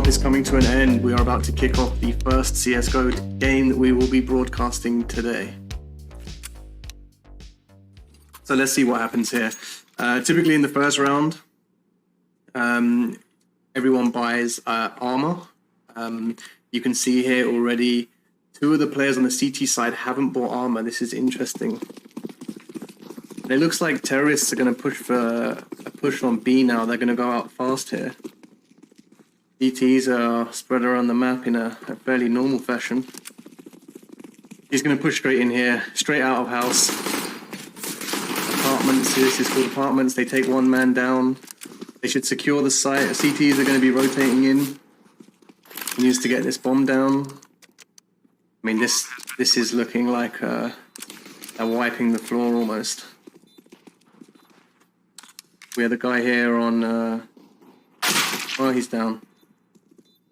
half is coming to an end. We are about to kick off the first CSGO game that we will be broadcasting today. So let's see what happens here. Typically in the first round, everyone buys armor. You can see here already, two of the players on the CT side haven't bought armor. This is interesting. It looks like terrorists are going to push for a push on B now. They're going to go out fast here. CTs are spread around the map in a fairly normal fashion. He's going to push straight in here, straight out of house. Apartments, this is called apartments. They take one man down. They should secure the site. CTs are going to be rotating in. He needs to get this bomb down. I mean, this is looking like they're wiping the floor almost. We have the guy here on... oh, he's down.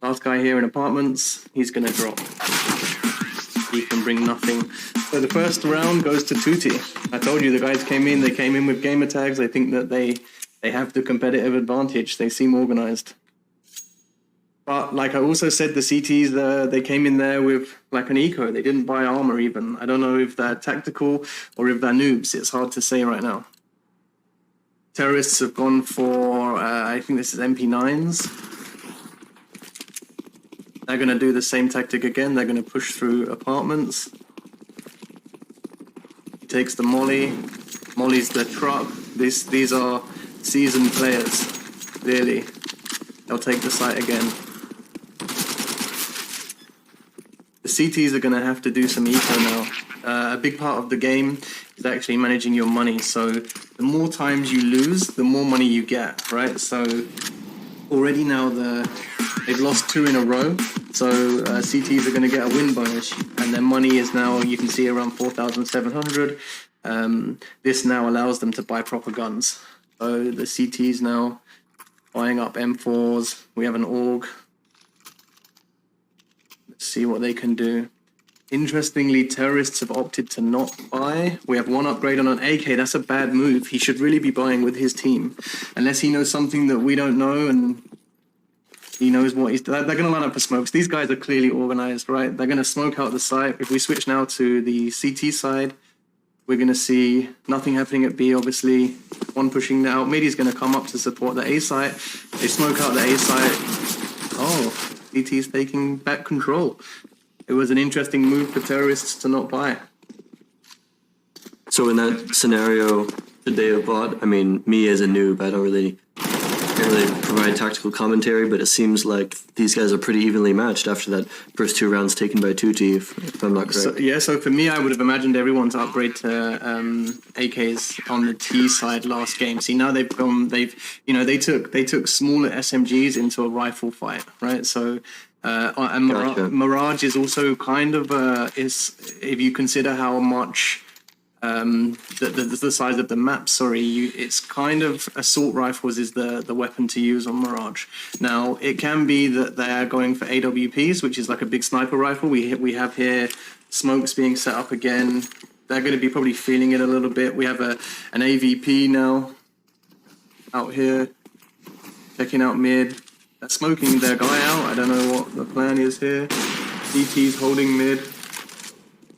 Last guy here in apartments, he's going to drop. He can bring nothing. So the first round goes to Tutti. I told you the guys came in. They came in with gamer tags. I think that they have the competitive advantage. They seem organized. But like I also said, the CTs, they came in there with like an eco. They didn't buy armor even. I don't know if they're tactical or if they're noobs. It's hard to say right now. Terrorists have gone for, I think this is MP9s. They're going to do the same tactic again. They're going to push through apartments. He takes the molly. Molly's the truck. These are seasoned players, clearly. They'll take the site again. The CTs are going to have to do some eco now. A big part of the game is actually managing your money. So the more times you lose, the more money you get, right? So already now they've lost 2 in a row. So CTs are going to get a win bonus, and their money is now, you can see, around 4,700. This now allows them to buy proper guns. So the CTs now buying up M4s. We have an AUG. Let's see what they can do. Interestingly, terrorists have opted to not buy. We have one upgrade on an AK. That's a bad move. He should really be buying with his team. Unless he knows something that we don't know and he knows what he's... They're going to line up for smokes. These guys are clearly organized, right? They're going to smoke out the site. If we switch now to the CT side, we're going to see nothing happening at B, obviously. One pushing out. Midi's going to come up to support the A site. They smoke out the A site. Oh, CT's taking back control. It was an interesting move for terrorists to not buy. So in that scenario, should they have bought? I mean, me as a noob, I don't really provide tactical commentary, but it seems like these guys are pretty evenly matched after that first 2 rounds taken by Tutti, if I'm not correct. So for me, I would have imagined everyone to upgrade to AKs on the T side last game. See, now they took smaller SMGs into a rifle fight, right? So and Mirage is also kind of if you consider how much the size of the map, it's kind of assault rifles is the weapon to use on Mirage. Now it can be that they're going for AWPs, which is like a big sniper rifle. We have here smokes being set up again. They're going to be probably feeling it a little bit. We have an AVP now out here checking out mid. They're smoking their guy out. I don't know what the plan is here. DT's holding mid.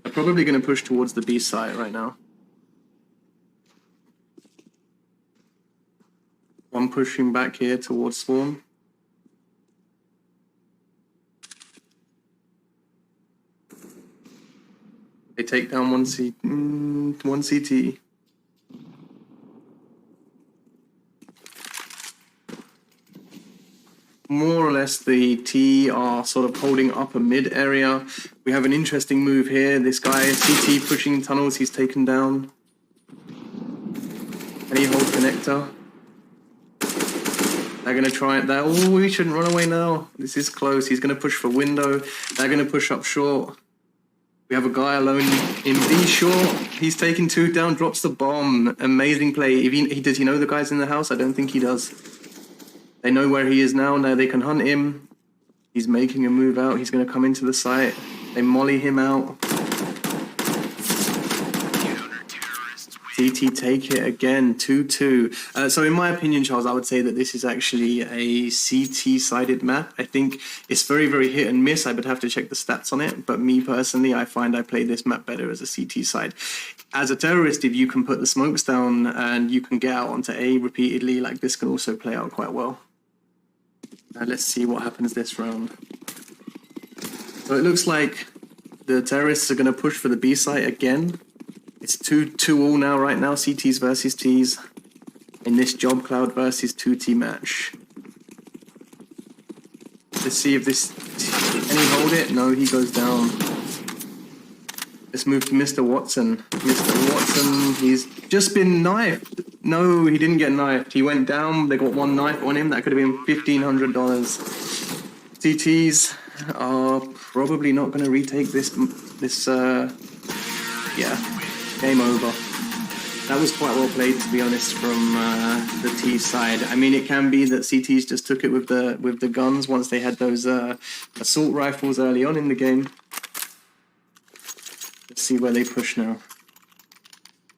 They're probably going to push towards the B site right now. One pushing back here towards spawn. They take down one CT. More or less the T are sort of holding up a mid area. We have an interesting move here. This guy, CT pushing tunnels, he's taken down. And he holds connector. They're going to try it there. Oh, we shouldn't run away now. This is close. He's going to push for window. They're going to push up short. We have a guy alone in B short. He's taking 2 down, drops the bomb. Amazing play. Does he know the guys in the house? I don't think he does. They know where he is now. Now they can hunt him. He's making a move out. He's going to come into the site. They molly him out. CT CT take it again, 2-2. So in my opinion, Charles, I would say that this is actually a CT-sided map. I think it's very, very hit and miss. I would have to check the stats on it. But me personally, I find I play this map better as a CT side. As a terrorist, if you can put the smokes down and you can get out onto A repeatedly, like this can also play out quite well. Let's see what happens this round. So it looks like the terrorists are going to push for the B site again. It's 2-2 now, right now, CTs versus Ts in this Jobcloud versus Tutti match. Let's see if this, can he hold it? No, he goes down. Let's move to Mr. Watson. Mr. Watson, he's just been knifed. No, he didn't get knifed. He went down, they got one knife on him. That could have been $1,500. CTs are probably not going to retake this, yeah. Game over. That was quite well played, to be honest, from the T side. I mean, it can be that CTs just took it with the guns once they had those assault rifles early on in the game. Let's see where they push now.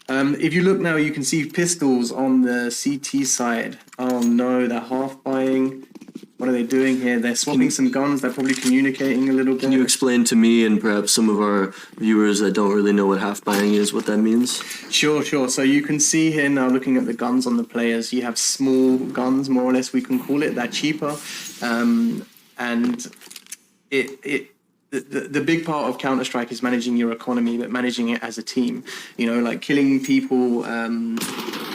If you look now, you can see pistols on the CT side. Oh no, they're half buying. What are they doing here? They're swapping some guns. They're probably communicating a little bit. Can you explain to me and perhaps some of our viewers that don't really know what half buying is, what that means? Sure. So you can see here now, looking at the guns on the players, you have small guns, more or less, we can call it. They're cheaper. And the big part of Counter-Strike is managing your economy, but managing it as a team. You know, like killing people,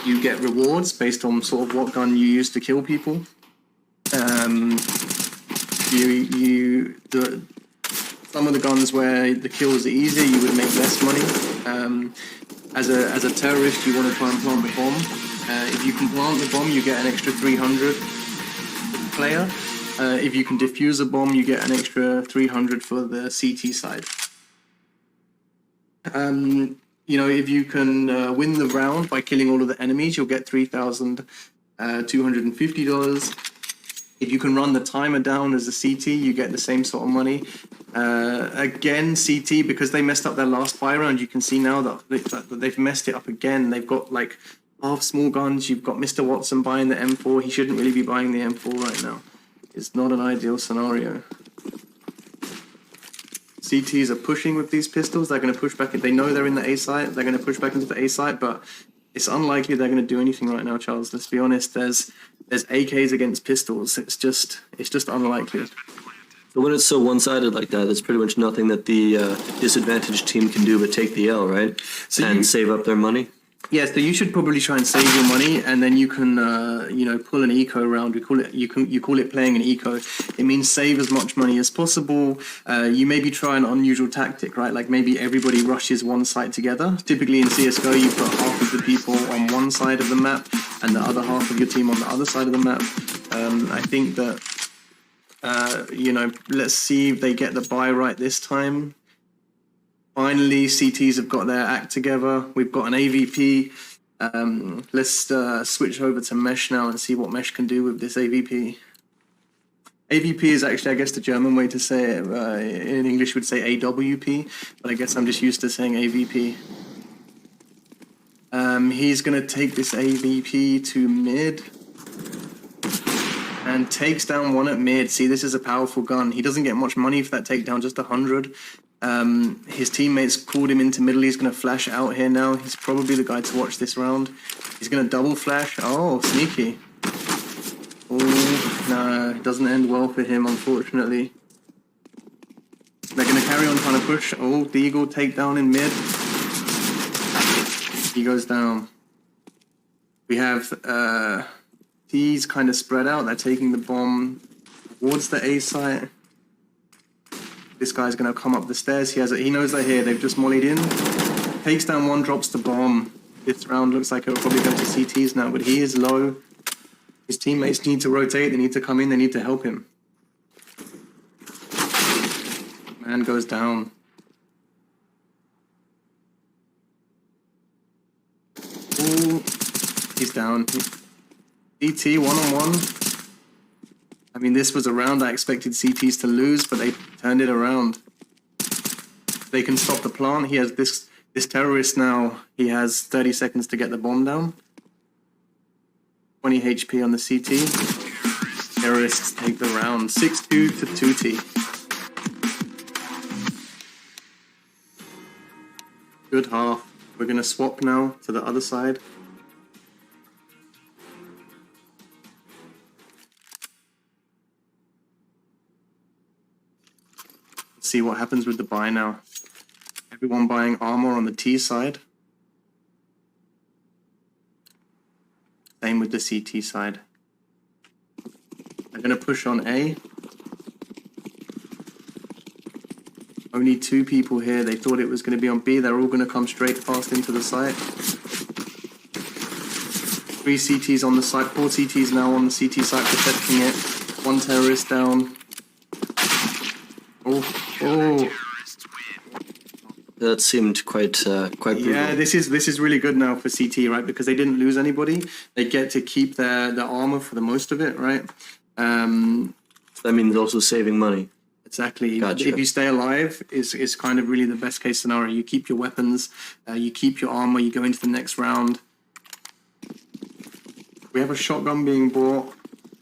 you get rewards based on sort of what gun you use to kill people. Some of the guns where the kills are easier, you would make less money. As a terrorist, you want to try and plant the bomb. If you can plant the bomb, you get an extra 300 for the player. If you can defuse a bomb, you get an extra 300 for the CT side. You know, if you can win the round by killing all of the enemies, you'll get $3,250. If you can run the timer down as a CT, you get the same sort of money. Again, CT, because they messed up their last buy round, you can see now that they've messed it up again. They've got like half small guns. You've got Mr. Watson buying the M4. He shouldn't really be buying the M4 right now. It's not an ideal scenario. CTs are pushing with these pistols. They're going to push back. They know they're in the A site. They're going to push back into the A site, but it's unlikely they're going to do anything right now, Charles. Let's be honest. There's AKs against pistols. It's just unlikely. But when it's so one-sided like that, there's pretty much nothing that the disadvantaged team can do but take the L, right? So and save up their money. Yes, so you should probably try and save your money, and then you can, you know, pull an eco round. You call it playing an eco. It means save as much money as possible. You maybe try an unusual tactic, right? Like maybe everybody rushes one site together. Typically in CS:GO, you put half of the people on one side of the map and the other half of your team on the other side of the map. I think that, you know, let's see if they get the buy right this time. Finally, CTs have got their act together. We've got an AVP. Let's switch over to Mesh now and see what Mesh can do with this AVP. AVP is actually, I guess, the German way to say it. In English, we'd say AWP, but I guess I'm just used to saying AVP. He's going to take this AVP to mid and takes down one at mid. See, this is a powerful gun. He doesn't get much money for that takedown, just 100. His teammates called him into middle. He's going to flash out here now. He's probably the guy to watch this round. He's going to double flash. Oh, sneaky. Oh, no, it doesn't end well for him, unfortunately. They're going to carry on trying to push. Oh, Deagle takedown in mid. He goes down. We have T's kind of spread out. They're taking the bomb towards the A site. This guy's going to come up the stairs. He knows they're here. They've just mollied in. Takes down one, drops the bomb. This round looks like it'll probably go to CTs now, but he is low. His teammates need to rotate. They need to come in. They need to help him. Man goes down. Ooh, he's down. CT one-on-one. I mean, this was a round I expected CTs to lose, but they turned it around. They can stop the plant. He has this This terrorist now, he has 30 seconds to get the bomb down. 20 HP on the CT. Terrorists take the round. 6-2 to Tutti. Good half. We're going to swap now to the other side. Let's see what happens with the buy now. Everyone buying armor on the T side. Same with the CT side. They're going to push on A. Only 2 people here. They thought it was going to be on B. They're all going to come straight fast into the site. 3 CTs on the site. 4 CTs now on the CT site protecting it. 1 terrorist down. Oh. That seemed quite brutal. Yeah, this is really good now for CT, right? Because they didn't lose anybody. They get to keep their armor for the most of it, right? That means also saving money. Exactly. Gotcha. If you stay alive, is kind of really the best case scenario. You keep your weapons, you keep your armor, you go into the next round. We have a shotgun being bought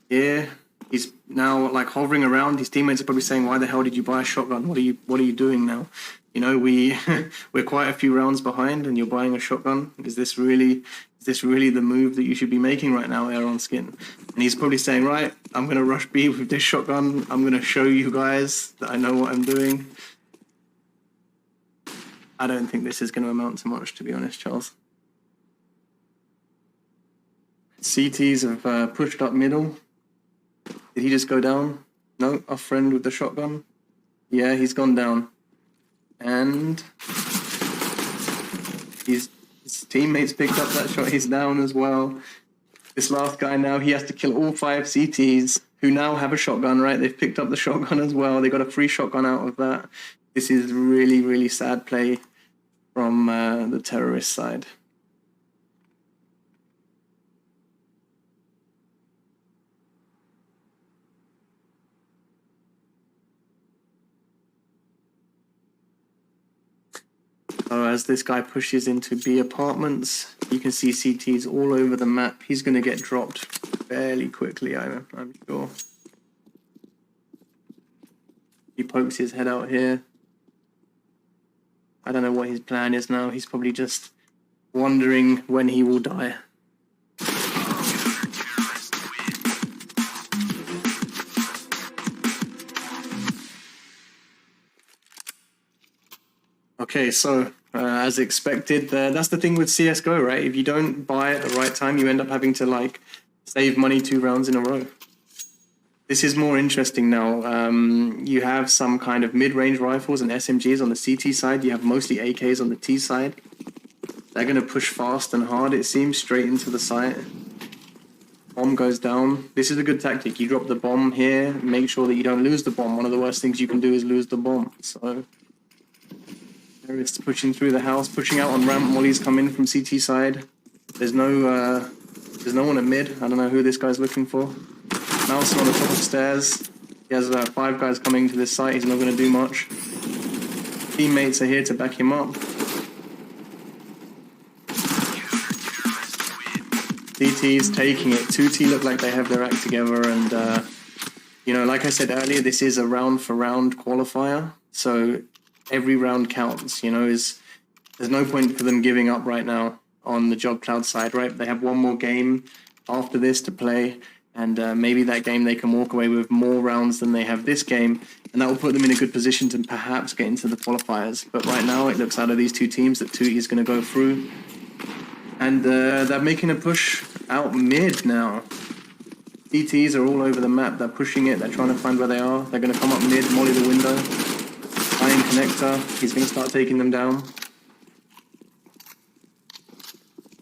here. He's now like hovering around. His teammates are probably saying, "Why the hell did you buy a shotgun? What are you doing now? You know, we're quite a few rounds behind, and you're buying a shotgun. Is this really the move that you should be making right now, Air on Skin?" And he's probably saying, "Right, I'm going to rush B with this shotgun. I'm going to show you guys that I know what I'm doing." I don't think this is going to amount to much, to be honest, Charles. CTs have pushed up middle. Did he just go down? No, our friend with the shotgun. Yeah, he's gone down. And his teammates picked up that shot. He's down as well. This last guy now, he has to kill all 5 CTs who now have a shotgun, right? They've picked up the shotgun as well. They got a free shotgun out of that. This is really, really sad play from the terrorist side. So as this guy pushes into B apartments, you can see CTs all over the map. He's going to get dropped fairly quickly, I'm sure. He pokes his head out here. I don't know what his plan is now. He's probably just wondering when he will die. Okay, so as expected, that's the thing with CSGO, right? If you don't buy at the right time, you end up having to like save money 2 rounds in a row. This is more interesting now. You have some kind of mid-range rifles and SMGs on the CT side. You have mostly AKs on the T side. They're going to push fast and hard, it seems, straight into the site. Bomb goes down. This is a good tactic. You drop the bomb here, make sure that you don't lose the bomb. One of the worst things you can do is lose the bomb. So terrorists pushing through the house, pushing out on ramp. Mollies come in from CT side. There's no one at mid. I don't know who this guy's looking for. Mouse on the top of the stairs. He has 5 guys coming to this site. He's not going to do much. Teammates are here to back him up. TT's taking it. Tutti look like they have their act together, and you know, like I said earlier, this is a round for round qualifier, so every round counts. You know, there's no point for them giving up right now on the Jobcloud side, right? They have one more game after this to play, and maybe that game they can walk away with more rounds than they have this game, and that will put them in a good position to perhaps get into the qualifiers. But right now, it looks out of these 2 teams that Tutti is going to go through. And they're making a push out mid now. CTs are all over the map. They're pushing it. They're trying to find where they are. They're going to come up mid, molly the window. Iron connector. He's going to start taking them down.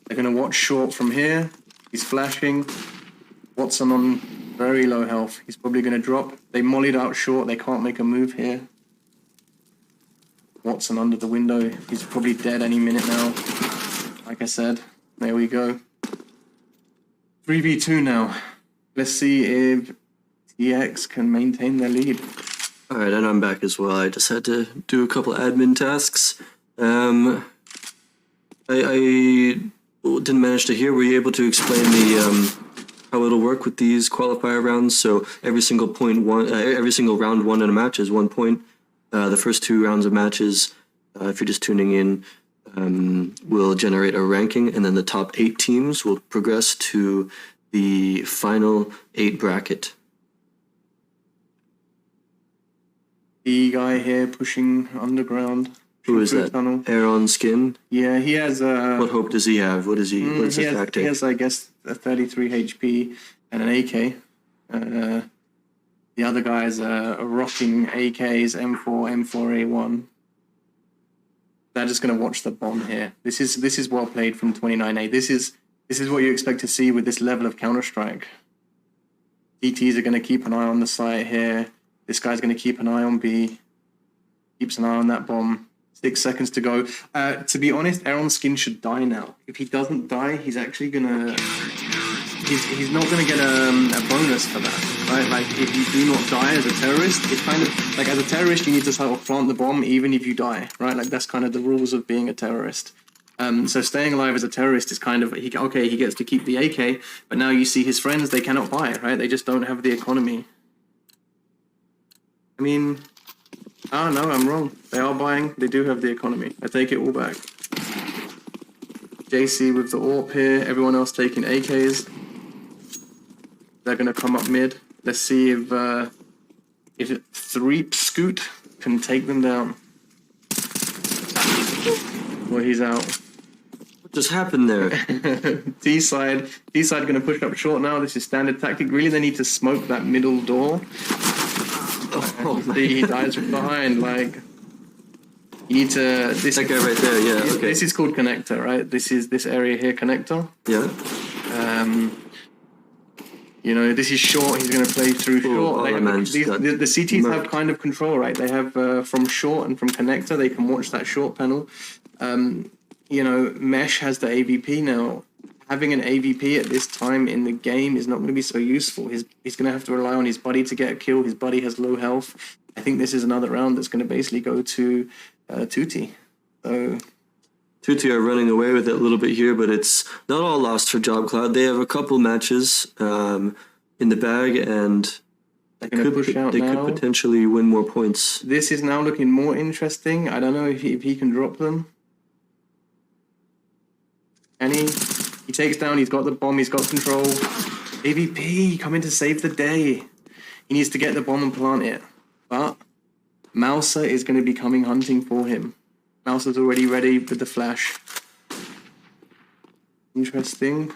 They're going to watch short from here. He's flashing. Watson on very low health. He's probably going to drop. They mollied out short. They can't make a move here. Watson under the window. He's probably dead any minute now. Like I said, there we go. 3v2 now. Let's see if TX can maintain their lead. All right, and I'm back as well. I just had to do a couple admin tasks. I didn't manage to hear. Were you able to explain the how it'll work with these qualifier rounds? So every single round won in a match is 1 point. The first 2 rounds of matches, if you're just tuning in, will generate a ranking, and then the top 8 teams will progress to the final 8 bracket. The guy here pushing underground. Who is that? Tunnel. Aaron Skin? Yeah, he has what hope does he have? What's his tactic? He has, I guess, a 33 HP and an AK. The other guys are rocking AKs, M4, M4A1. They're just going to watch the bomb here. This is well played from 29A. This is what you expect to see with this level of Counter-Strike. DTs are going to keep an eye on the site here. This guy's going to keep an eye on B. Keeps an eye on that bomb. 6 seconds to go. To be honest, Aaron Skin should die now. If he doesn't die, he's actually gonna... He's not gonna get a bonus for that, right? Like, if you do not die as a terrorist, it's kind of... Like, as a terrorist, you need to sort of plant the bomb even if you die, right? Like, that's kind of the rules of being a terrorist. So staying alive as a terrorist is kind of... he gets to keep the AK, but now you see his friends, they cannot buy it, right? They just don't have the economy. I mean... Ah, no, I'm wrong. They are buying. They do have the economy. I take it all back. JC with the AWP here. Everyone else taking AKs. They're going to come up mid. Let's see if 3 Scoot can take them down. Well, he's out. What just happened there? T-side going to push up short now. This is standard tactic. Really, they need to smoke that middle door. He dies from behind. Like, you need to. That guy right there, yeah. Okay. This is called connector, right? This is this area here, connector. Yeah. You know, this is short. He's going to play through short. The CTs have kind of control, right? They have from short and from connector. They can watch that short panel. You know, Mesh has the AVP now. Having an AVP at this time in the game is not going to be so useful. He's going to have to rely on his buddy to get a kill. His buddy has low health. I think this is another round that's going to basically go to Tutti. So Tutti are running away with it a little bit here, but it's not all lost for Jobcloud. They have a couple matches in the bag, and they could potentially win more points. This is now looking more interesting. I don't know if he can drop them. Can he? He takes down, he's got the bomb, he's got control. AVP, come in to save the day. He needs to get the bomb and plant it. But Mouser is going to be coming hunting for him. Mouser's already ready with the flash. Interesting.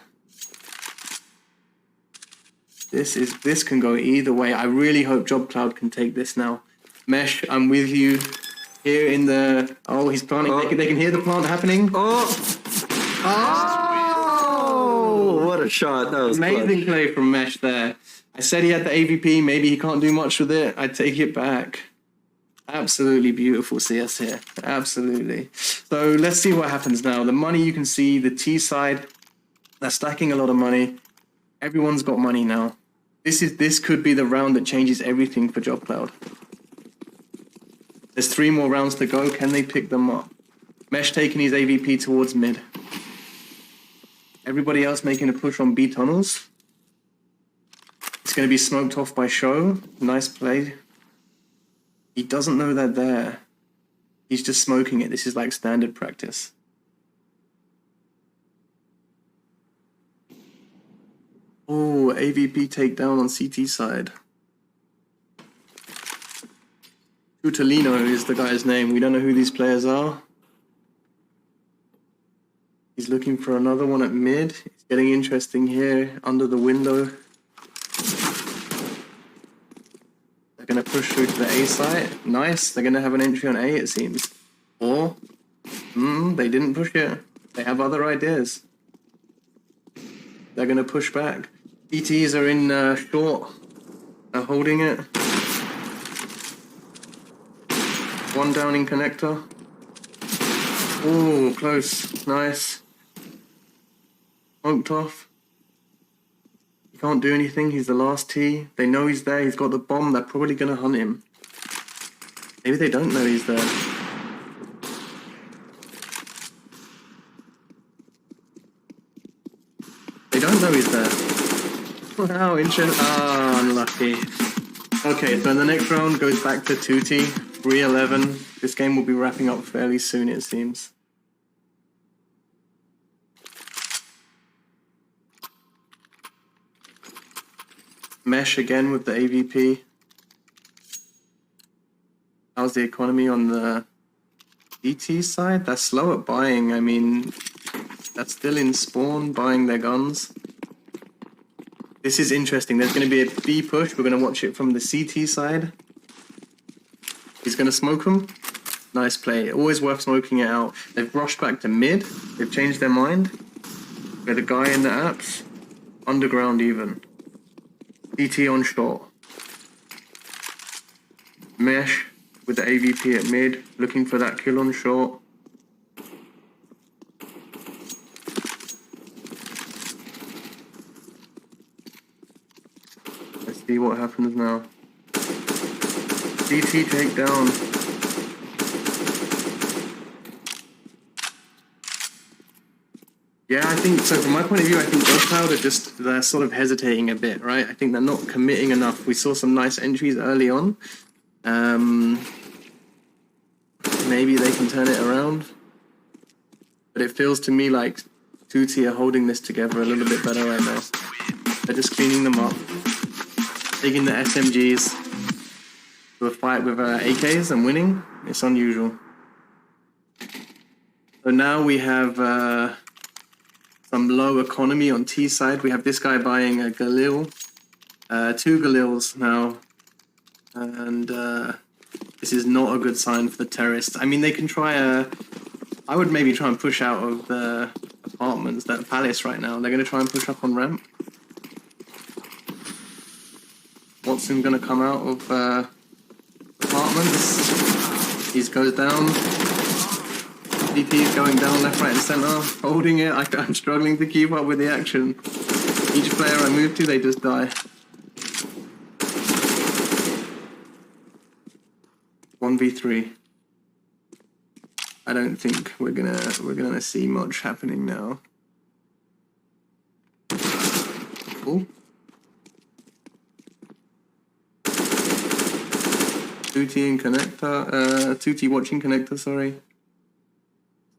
This can go either way. I really hope Jobcloud can take this now. Mesh, I'm with you. Here in the... Oh, he's planting. Oh. They can hear the plant happening. What a shot. That was amazing play from Mesh there. I said he had the AVP. Maybe he can't do much with it. I take it back. Absolutely beautiful CS here. Absolutely. So let's see what happens now. The money you can see, the T side, they're stacking a lot of money. Everyone's got money now. This could be the round that changes everything for Jobcloud. There's 3 more rounds to go. Can they pick them up? Mesh taking his AVP towards mid. Everybody else making a push on B tunnels. It's going to be smoked off by Show. Nice play. He doesn't know they're there. He's just smoking it. This is like standard practice. Oh, AVP takedown on CT side. Tutalino is the guy's name. We don't know who these players are. He's looking for another one at mid. It's getting interesting here under the window. They're going to push through to the A site. Nice. They're going to have an entry on A, it seems. Or, they didn't push it. They have other ideas. They're going to push back. ETs are in short. They're holding it. One down in connector. Oh, close. Nice. Smoked off. He can't do anything. He's the last T. They know he's there. He's got the bomb. They're probably going to hunt him. Maybe they don't know he's there. know he's there. Wow, interesting. Oh, unlucky. Okay, so the next round goes back to Tutti, 3-11. This game will be wrapping up fairly soon, it seems. Mesh again with the AVP. How's the economy on the ET side? That's slow at buying. I mean, that's still in spawn, buying their guns. This is interesting. There's going to be a B push. We're going to watch it from the CT side. He's going to smoke them. Nice play. Always worth smoking it out. They've rushed back to mid. They've changed their mind. Got a guy in the apps. Underground even. CT on short. Mesh with the AVP at mid. Looking for that kill on short. Let's see what happens now. CT takedown. Yeah, I think, so from my point of view, I think Jobcloud they're sort of hesitating a bit, right? I think they're not committing enough. We saw some nice entries early on. Maybe they can turn it around. But it feels to me like Tutti are holding this together a little bit better right now. They're just cleaning them up. Taking the SMGs to a fight with AKs and winning. It's unusual. So now we have some low economy on T side. We have this guy buying a Galil. 2 Galils now. And this is not a good sign for the terrorists. I mean, they can try I would maybe try and push out of the apartments, that palace right now. They're going to try and push up on ramp. Watson going to come out of apartments. He goes down. DP is going down left, right and center. Holding it. I'm struggling to keep up with the action. Each player I move to, they just die. 1v3. I don't think we're gonna see much happening now. Cool. Tutti and connector. Tutti watching connector. Sorry.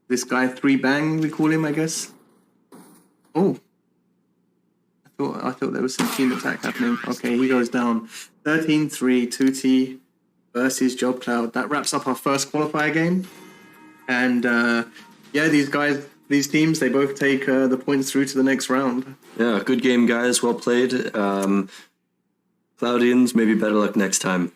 This guy 3-bang, we call him, I guess. Oh. I thought there was some team attack happening. Okay, he goes down. 13-3. Tutti versus Jobcloud. That wraps up our first qualifier game. And yeah, these teams, they both take the points through to the next round. Yeah, good game, guys. Well played. Cloudians, maybe better luck next time.